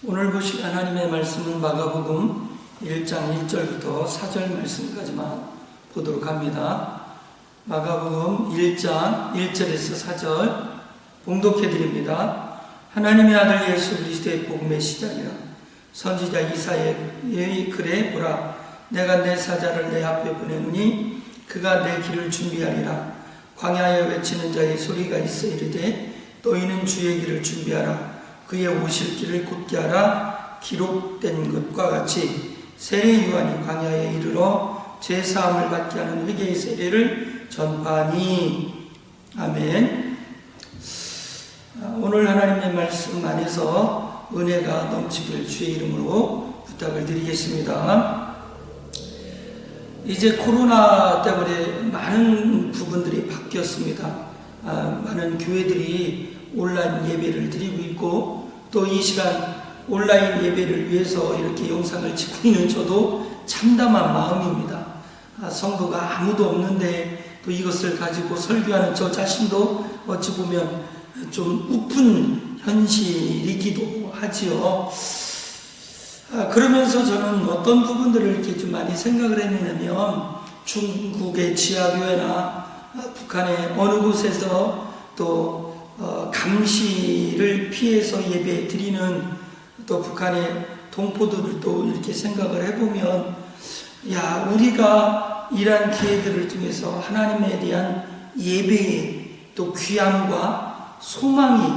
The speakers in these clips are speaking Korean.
오늘 보실 하나님의 말씀은 마가복음 1장 1절부터 4절 말씀까지만 보도록 합니다. 마가복음 1장 1절에서 4절 봉독해 드립니다. 하나님의 아들 예수 그리스도의 복음의 시작이라. 선지자 이사야의 글에 보라, 내가 내 사자를 내 앞에 보내노니 그가 내 길을 준비하리라. 광야에 외치는 자의 소리가 있어 이르되 너희는 주의 길을 준비하라. 그의 오실 길을 곧게 하라. 기록된 것과 같이 세례 요한이 광야에 이르러 죄사함을 받게 하는 회개의 세례를 전파하니. 아멘. 오늘 하나님의 말씀 안에서 은혜가 넘치길 주의 이름으로 부탁을 드리겠습니다. 이제 코로나 때문에 많은 부분들이 바뀌었습니다. 많은 교회들이 온라인 예배를 드리고 있고, 또 이 시간 온라인 예배를 위해서 이렇게 영상을 찍고 있는 저도 참담한 마음입니다. 성도가 아무도 없는데 또 이것을 가지고 설교하는 저 자신도 어찌 보면 좀 우픈 현실이기도 하지요. 그러면서 저는 어떤 부분들을 이렇게 좀 많이 생각을 했냐면, 중국의 지하교회나 북한의 어느 곳에서 또 감시를 피해서 예배 드리는 또 북한의 동포들을 또 이렇게 생각을 해보면, 우리가 이러한 기회들을 통해서 하나님에 대한 예배의 또 귀함과 소망이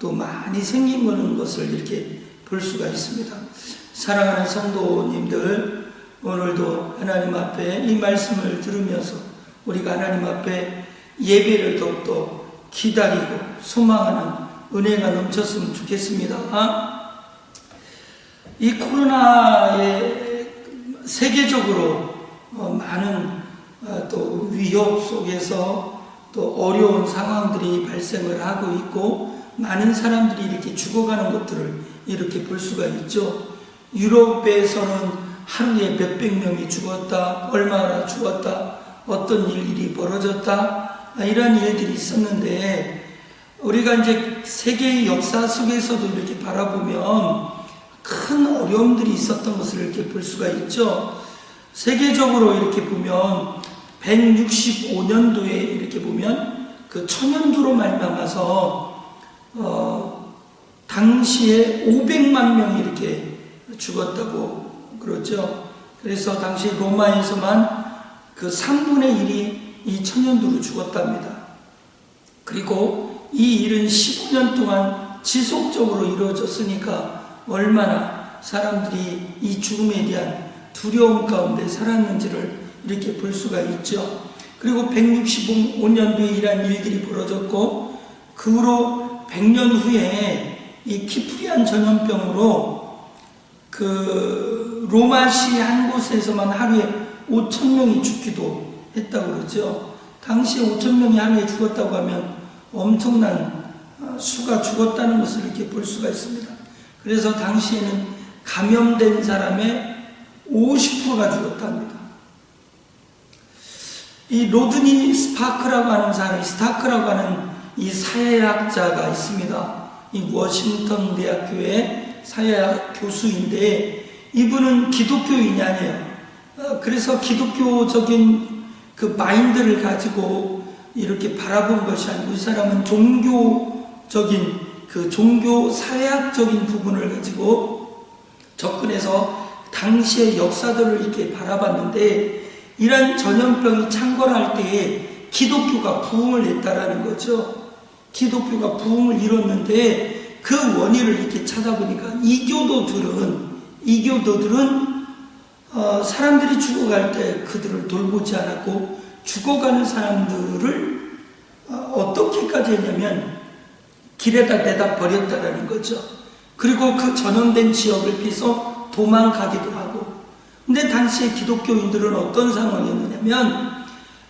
또 많이 생긴 것을 이렇게 볼 수가 있습니다. 사랑하는 성도님들, 오늘도 하나님 앞에 이 말씀을 들으면서 우리가 하나님 앞에 예배를 더욱더 기다리고 소망하는 은혜가 넘쳤으면 좋겠습니다. 이 코로나에 세계적으로 많은 또 위협 속에서 또 어려운 상황들이 발생을 하고 있고, 많은 사람들이 이렇게 죽어가는 것들을 이렇게 볼 수가 있죠. 유럽에서는 하루에 몇백 명이 죽었다, 얼마나 죽었다, 어떤 일이 벌어졌다, 이런 일들이 있었는데, 우리가 이제 세계의 역사 속에서도 이렇게 바라보면 큰 어려움들이 있었던 것을 이렇게 볼 수가 있죠. 세계적으로 이렇게 보면 165년도에 이렇게 보면 그 천연두로 말미암아서 당시에 500만 명이 이렇게 죽었다고 그러죠. 그래서 당시 로마에서만 그 3분의 1이 이 천연두로 죽었답니다. 그리고 이 일은 15년 동안 지속적으로 이루어졌으니까 얼마나 사람들이 이 죽음에 대한 두려움 가운데 살았는지를 이렇게 볼 수가 있죠. 그리고 165년도에 이러한 일들이 벌어졌고, 그 후로 100년 후에 이 키프리안 전염병으로 그 로마시 한 곳에서만 하루에 5,000명이 죽기도 했다고 그러죠. 당시에 5,000명이 하루에 죽었다고 하면 엄청난 수가 죽었다는 것을 이렇게 볼 수가 있습니다. 그래서 당시에는 감염된 사람의 50%가 죽었답니다. 이 로드니 스타크라고 하는 이 사회학자가 있습니다. 이 워싱턴 대학교의 사회학 교수인데, 이분은 기독교인이 아니에요. 그래서 기독교적인 그 마인드를 가지고 이렇게 바라본 것이 아니고, 이 사람은 종교적인 그 종교 사회학적인 부분을 가지고 접근해서 당시의 역사들을 이렇게 바라봤는데, 이러한 전염병이 창궐할 때에 기독교가 부흥을 했다라는 거죠. 기독교가 부흥을 이뤘는데, 그 원인을 이렇게 찾아보니까 이교도들은 사람들이 죽어갈 때 그들을 돌보지 않았고, 죽어가는 사람들을 어떻게까지 했냐면 길에다 내다 버렸다라는 거죠. 그리고 그 전염된 지역을 피해서 도망가기도 하고. 근데 당시에 기독교인들은 어떤 상황이었냐면,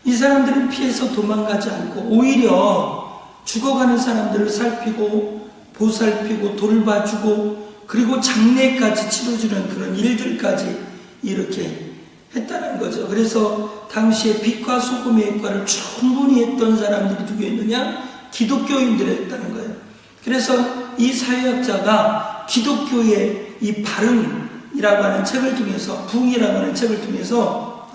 이 사람들은 피해서 도망가지 않고 오히려 죽어가는 사람들을 살피고 보살피고 돌봐주고, 그리고 장례까지 치러주는 그런 일들까지 이렇게 했다는 거죠. 그래서 당시에 빛과 소금의 역할을 충분히 했던 사람들이 누구였느냐? 기독교인들이었다는 거예요. 그래서 이 사회학자가 기독교의 이 발흥이라고 하는 책을 통해서, 부흥이라고 하는 책을 통해서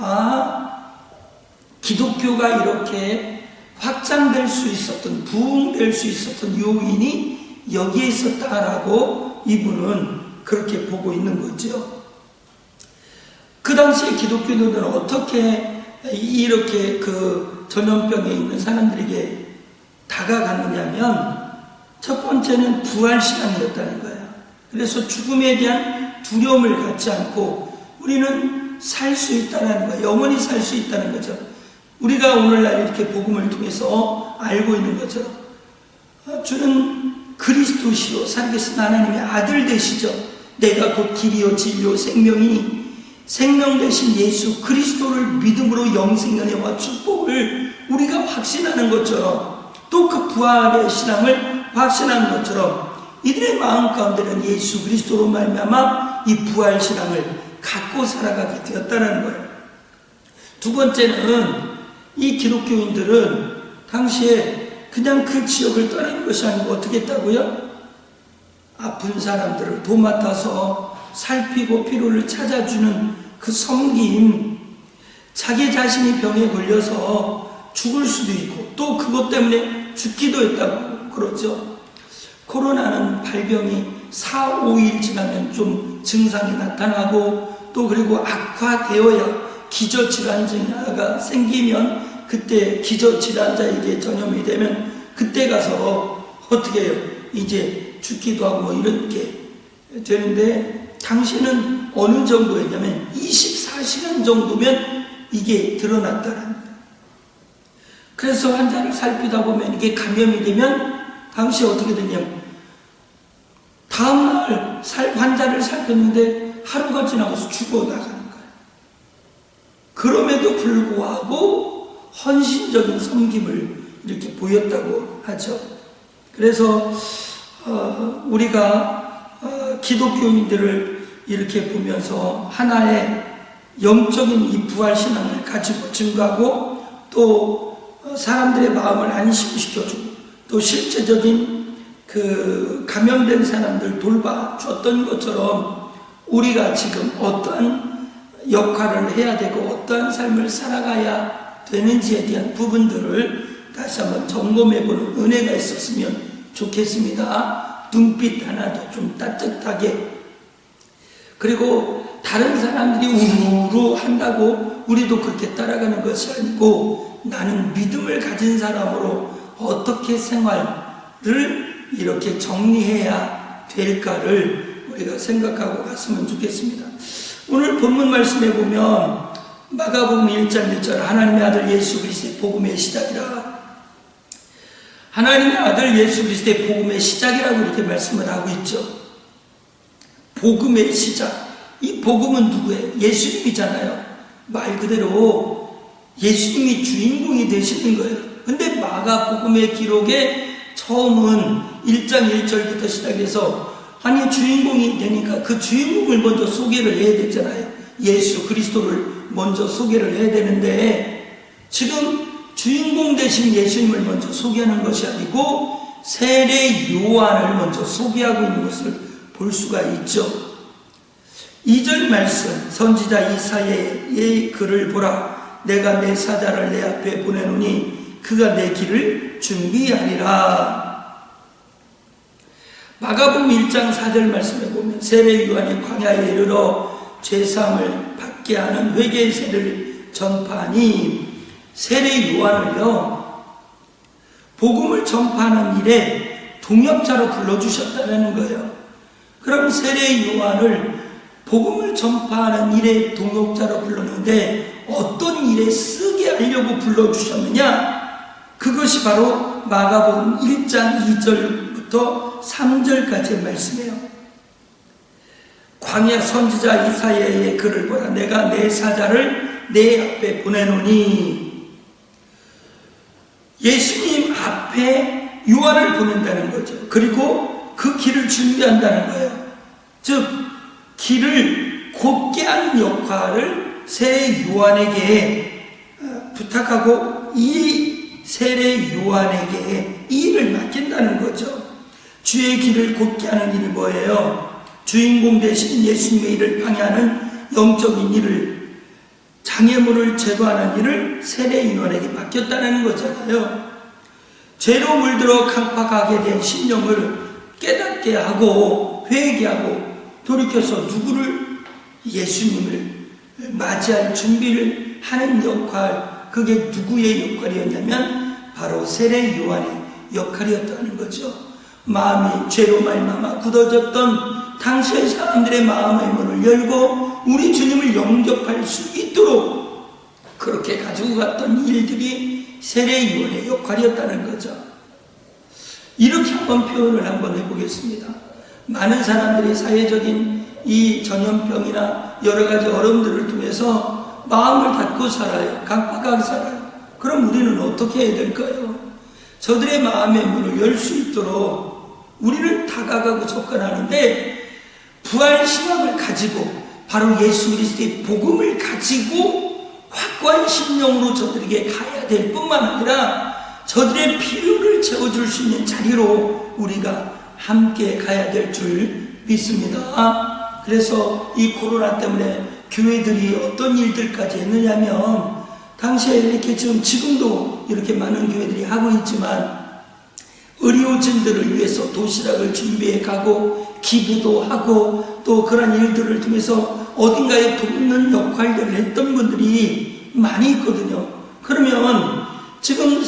기독교가 이렇게 확장될 수 있었던, 부흥될 수 있었던 요인이 여기에 있었다라고 이분은 그렇게 보고 있는 거죠. 그 당시에 기독교인들은 어떻게 이렇게 그 전염병에 있는 사람들에게 다가갔느냐면, 첫 번째는 부활신앙이었다는 거예요. 그래서 죽음에 대한 두려움을 갖지 않고 우리는 살 수 있다는 거예요. 영원히 살 수 있다는 거죠. 우리가 오늘날 이렇게 복음을 통해서 알고 있는 것처럼 주는 그리스도시요 살아계신 하나님의 아들 되시죠. 내가 곧 길이요 진리요 생명이니 생명 되신 예수 그리스도를 믿음으로 영생 은혜와 축복을 우리가 확신하는 것처럼, 또 그 부활의 신앙을 확신하는 것처럼 이들의 마음 가운데는 예수 그리스도로 말미암아 이 부활 신앙을 갖고 살아가게 되었다는 거예요. 두 번째는 이 기독교인들은 당시에 그냥 그 지역을 떠나는 것이 아니고 어떻게 했다고요? 아픈 사람들을 도맡아서 살피고 피로를 찾아주는 그 섬김, 자기 자신이 병에 걸려서 죽을 수도 있고 또 그것 때문에 죽기도 했다고 그러죠. 코로나는 발병이 4, 5일 지나면 좀 증상이 나타나고 또 그리고 악화되어야 기저질환자가 생기면 그때 기저질환자에게 전염이 되면 그때 가서 어떻게 해요? 이제 죽기도 하고 뭐 이런 게 되는데, 당시는 어느 정도였냐면 24시간 정도면 이게 드러났다는 거예요. 그래서 환자를 살피다 보면 이게 감염이 되면 당시 어떻게 되냐면 다음날 환자를 살폈는데 하루가 지나가서 죽어나가는 거예요. 그럼에도 불구하고 헌신적인 섬김을 이렇게 보였다고 하죠. 그래서 우리가 기독교인들을 이렇게 보면서 하나의 영적인 이 부활신앙을 가지고 증거하고 또 사람들의 마음을 안심시켜주고 또 실제적인 그 감염된 사람들 돌봐줬던 것처럼 우리가 지금 어떠한 역할을 해야 되고 어떠한 삶을 살아가야 되는지에 대한 부분들을 다시 한번 점검해보는 은혜가 있었으면 좋겠습니다. 눈빛 하나도 좀 따뜻하게, 그리고 다른 사람들이 우르르 한다고 우리도 그렇게 따라가는 것이 아니고 나는 믿음을 가진 사람으로 어떻게 생활을 이렇게 정리해야 될까를 우리가 생각하고 갔으면 좋겠습니다. 오늘 본문 말씀에 보면 마가복음 1장 1절 하나님의 아들 예수 그리스도의 복음의 시작이라, 하나님의 아들 예수 그리스도의 복음의 시작이라고 이렇게 말씀을 하고 있죠. 복음의 시작. 이 복음은 누구예요? 예수님이잖아요. 말 그대로 예수님이 주인공이 되시는 거예요. 근데 마가복음의 기록에 처음은 1장 1절부터 시작해서 아니 주인공이 되니까 그 주인공을 먼저 소개를 해야 되잖아요. 예수 그리스도를 먼저 소개를 해야 되는데 지금 주인공 되신 예수님을 먼저 소개하는 것이 아니고 세례 요한을 먼저 소개하고 있는 것을 볼 수가 있죠. 2절 말씀, 선지자 이사야의 글을 보라. 내가 내 사자를 내 앞에 보내노니 그가 내 길을 준비하리라. 마가복음 1장 4절 말씀에 보면 세례 요한이 광야에 이르러 죄사함을 받게 하는 회개의 세례를 전파하니, 세례 요한을요 복음을 전파하는 일에 동역자로 불러주셨다는 거예요. 그럼 세례 요한을 복음을 전파하는 일에 동역자로 불렀는데 어떤 일에 쓰게 하려고 불러주셨느냐? 그것이 바로 마가복음 1장 2절부터 3절까지의 말씀이에요. 광야 선지자 이사야의 글을 보라. 내가 내 사자를 내 앞에 보내노니, 예수님 앞에 요한을 보낸다는 거죠. 그리고 그 길을 준비한다는 거예요. 즉 길을 곱게 하는 역할을 세례 요한에게 부탁하고 이 세례 요한에게 이 일을 맡긴다는 거죠. 주의 길을 곧게 하는 일이 뭐예요? 주인공 대신 예수님의 일을 방해하는 영적인 일을, 장애물을 제거하는 일을 세례인원에게 맡겼다는 거잖아요. 죄로 물들어 강팍하게 된 심령을 깨닫게 하고 회개하고 돌이켜서 누구를? 예수님을 맞이할 준비를 하는 역할, 그게 누구의 역할이었냐면 바로 세례 요한의 역할이었다는 거죠. 마음이 죄로 말미암아 굳어졌던 당시의 사람들의 마음의 문을 열고 우리 주님을 영접할 수 있도록 그렇게 가지고 갔던 일들이 세례 요한의 역할이었다는 거죠. 이렇게 한번 표현을 한번 해보겠습니다. 많은 사람들이 사회적인 이 전염병이나 여러 가지 어려움들을 통해서 마음을 닫고 살아요. 강팍하게 살아요. 그럼 우리는 어떻게 해야 될까요? 저들의 마음의 문을 열 수 있도록 우리는 다가가고 접근하는데, 부활 신앙을 가지고 바로 예수 그리스도의 복음을 가지고 확고한 심령으로 저들에게 가야 될 뿐만 아니라 저들의 필요를 채워줄 수 있는 자리로 우리가 함께 가야 될 줄 믿습니다. 그래서 이 코로나 때문에 교회들이 어떤 일들까지 했느냐면, 당시에 이렇게 지금도 이렇게 많은 교회들이 하고 있지만 의료진들을 위해서 도시락을 준비해 가고 기부도 하고 또 그런 일들을 통해서 어딘가에 돕는 역할들을 했던 분들이 많이 있거든요. 그러면 지금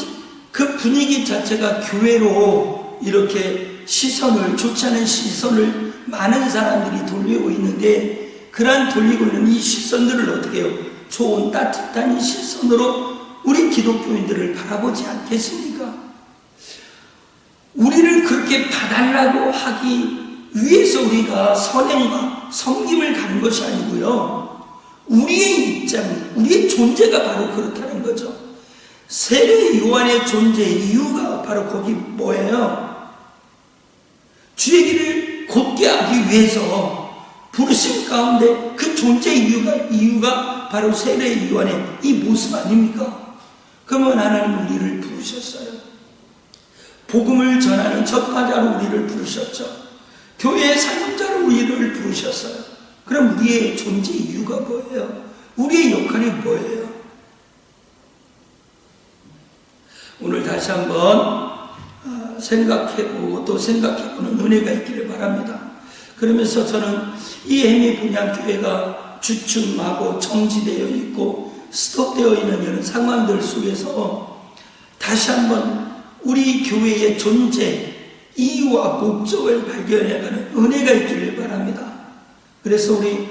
그 분위기 자체가 교회로 이렇게 시선을, 좋지 않은 시선을 많은 사람들이 돌리고 있는데, 그러한 돌리고 있는 이 시선들을 어떻게 해요? 좋은 따뜻한 시선으로 우리 기독교인들을 바라보지 않겠습니까? 우리를 그렇게 봐달라고 하기 위해서 우리가 선행과 섬김을 가는 것이 아니고요, 우리의 입장이, 우리의 존재가 바로 그렇다는 거죠. 세례 요한의 존재 이유가 바로 거기 뭐예요? 주의 길을 곧게 하기 위해서 부르심 가운데 그 존재 이유가 바로 세례 요한의 이 모습 아닙니까? 그러면 하나님 우리를 부르셨어요. 복음을 전하는 전파자로 우리를 부르셨죠. 교회의 사역자로 우리를 부르셨어요. 그럼 우리의 존재 이유가 뭐예요? 우리의 역할이 뭐예요? 오늘 다시 한번 생각해보고 또 생각해보는 은혜가 있기를 바랍니다. 그러면서 저는 이 해미 분양교회가 주춤하고 정지되어 있고 스톱되어 있는 이런 상황들 속에서 다시 한번 우리 교회의 존재, 이유와 목적을 발견해가는 은혜가 있기를 바랍니다. 그래서 우리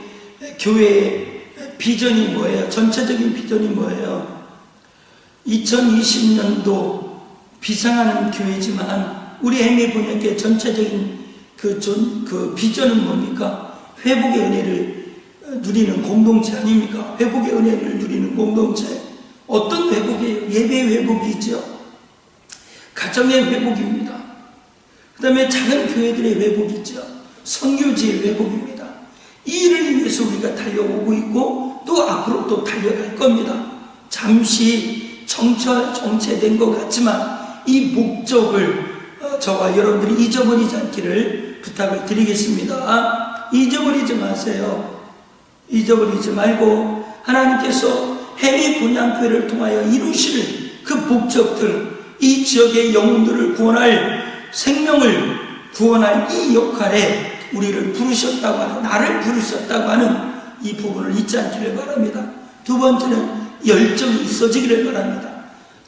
교회의 비전이 뭐예요? 전체적인 비전이 뭐예요? 2020년도 비상하는 교회지만 우리 해미 분양교회 전체적인 그 비전은 뭡니까? 회복의 은혜를 누리는 공동체 아닙니까? 회복의 은혜를 누리는 공동체. 어떤 회복이에요? 예배 회복이죠. 가정의 회복입니다. 그 다음에 작은 교회들의 회복이죠. 선교지의 회복입니다. 이 일을 위해서 우리가 달려오고 있고 또 앞으로 또 달려갈 겁니다. 잠시 정체된 것 같지만 이 목적을 저와 여러분들이 잊어버리지 않기를 부탁을 드리겠습니다. 잊어버리지 마세요. 잊어버리지 말고 하나님께서 해미 분양교회를 통하여 이루실 그 목적들, 이 지역의 영혼들을 구원할, 생명을 구원할 이 역할에 우리를 부르셨다고 하는, 나를 부르셨다고 하는 이 부분을 잊지 않기를 바랍니다. 두 번째는 열정이 있어지기를 바랍니다.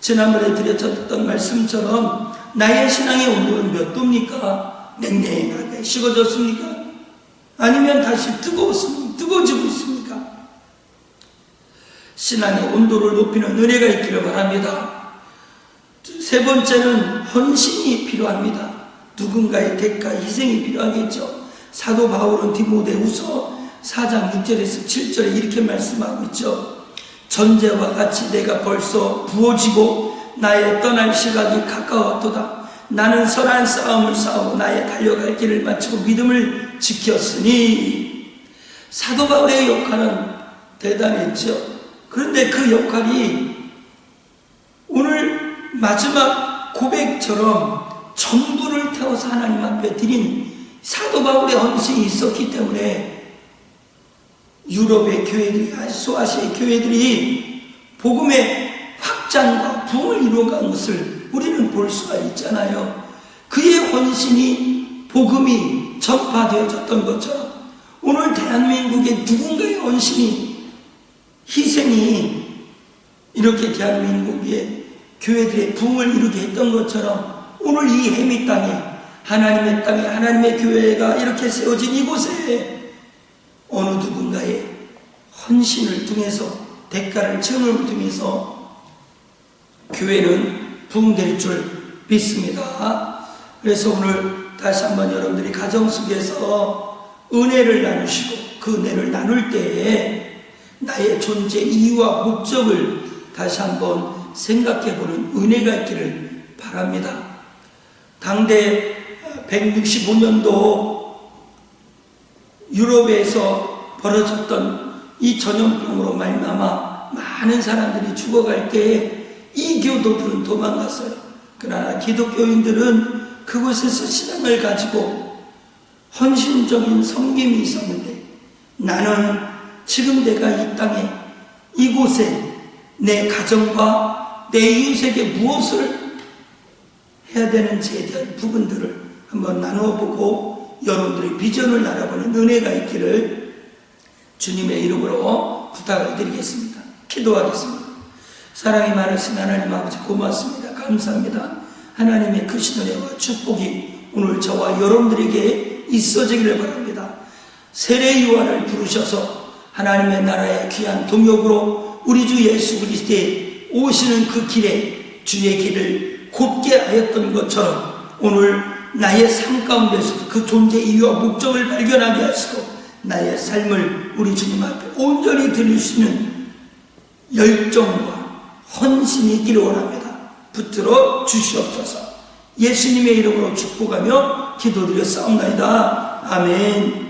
지난번에 드렸던 말씀처럼 나의 신앙의 온도는 몇 도입니까? 냉랭하게 식어졌습니까? 아니면 다시 뜨거워지고 있습니까? 신앙의 온도를 높이는 은혜가 있기를 바랍니다. 세 번째는 헌신이 필요합니다. 누군가의 대가, 희생이 필요하겠죠. 사도 바울은 디모데후서 4장 6절에서 7절에 이렇게 말씀하고 있죠. 전제와 같이 내가 벌써 부어지고 나의 떠날 시각이 가까웠도다. 나는 선한 싸움을 싸우고 나의 달려갈 길을 마치고 믿음을 지켰으니. 사도 바울의 역할은 대단했죠. 그런데 그 역할이 오늘 마지막 고백처럼 전부를 타고서 하나님 앞에 드린 사도 바울의 헌신이 있었기 때문에 유럽의 교회들이, 소아시아의 교회들이 복음의 확장과 부흥을 이루어간 것을 우리는 볼 수가 있잖아요. 그의 헌신이 복음이 전파되어졌던 것처럼 오늘 대한민국의 누군가의 헌신이, 희생이 이렇게 대한민국의 교회들의 부흥을 이루게 했던 것처럼 오늘 이 해미 땅에, 하나님의 땅에, 하나님의 교회가 이렇게 세워진 이곳에 어느 누군가의 헌신을 통해서, 대가를 치름을 통해서 교회는 부흥될 줄 믿습니다. 그래서 오늘 다시 한번 여러분들이 가정 속에서 은혜를 나누시고 그 은혜를 나눌 때에 나의 존재 이유와 목적을 다시 한번 생각해보는 은혜가 있기를 바랍니다. 당대 165년도 유럽에서 벌어졌던 이 전염병으로 말미암아 많은 사람들이 죽어갈 때에 이교도들은 도망갔어요. 그러나 기독교인들은 그곳에서 신앙을 가지고 헌신적인 섬김이 있었는데, 나는 지금 내가 이 땅에, 이곳에 내 가정과 내 이웃에게 무엇을 해야 되는지에 대한 부분들을 한번 나누어 보고 여러분들의 비전을 알아보는 은혜가 있기를 주님의 이름으로 부탁을 드리겠습니다. 기도하겠습니다. 사랑이 많으신 하나님 아버지, 고맙습니다. 감사합니다. 하나님의 크신 은혜와 축복이 오늘 저와 여러분들에게 있어지기를 바랍니다. 세례 요한을 부르셔서 하나님의 나라의 귀한 동역으로 우리 주 예수 그리스도의 오시는 그 길에 주의 길을 곧게 하였던 것처럼 오늘 나의 삶 가운데서도 그 존재 이유와 목적을 발견하게 하시고 나의 삶을 우리 주님 앞에 온전히 드릴 수 있는 열정과 헌신이 있기를 원합니다. 붙들어 주시옵소서. 예수님의 이름으로 축복하며 기도드렸사옵나이다. 아멘.